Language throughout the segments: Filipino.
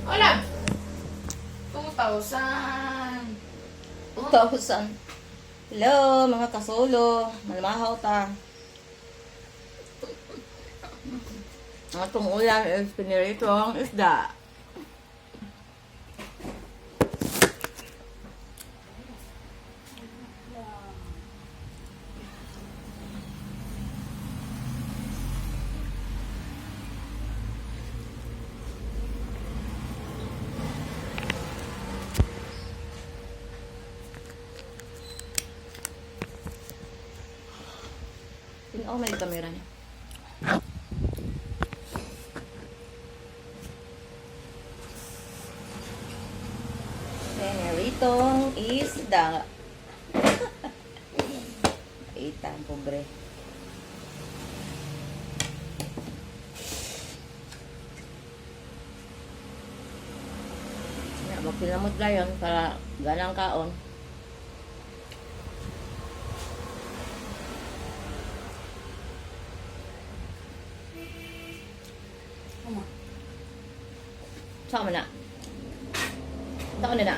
Wala. 2,000. 2,000. Hello, mga kasolo. Malamahaw ta. Ang atong ulam is piniritong isda. Tinaw may kamera niya. Piniritong isda. Ita, pobre. Magpilamot gayon para ganang kaon. Sama na. Saan na na?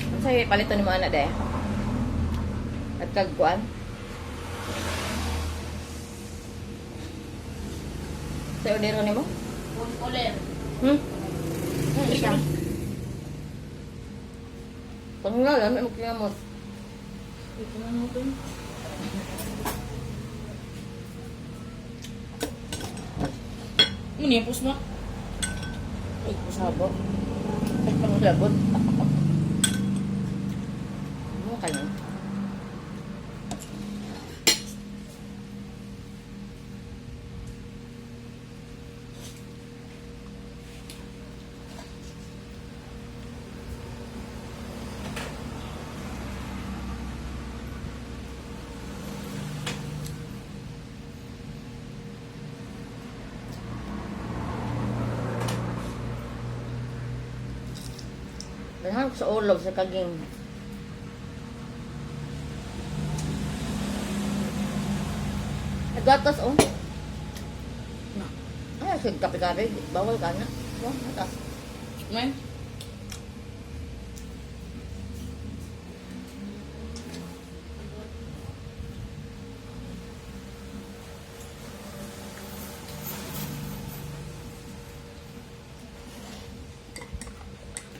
Ang sa'yo, palito ni mo anak de. At kagkuan. Sa'yo, dero ni mo? Ulen. Isa. Pag nga lang, may magkilamot. Ito na mo ito. Manipos mo. Ay, kusabo. Ay, panglabot. Ano ka lang? Nahanap sa ulog sa kaging. Nagatas oh. Ay, sige kape-kape. Bawal ka na. Oh, natas. May?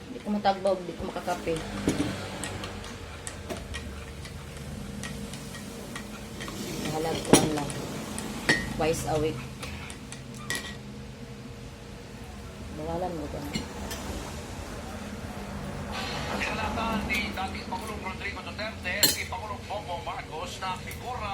Hindi ko matagbaw, hindi ko makakape. Halag ko lang. Twice a week. Bawalan mo ko na. Nilalatan ni dating Pangulong Rodrigo Duterte si Pangulong Bongbong Marcos na figura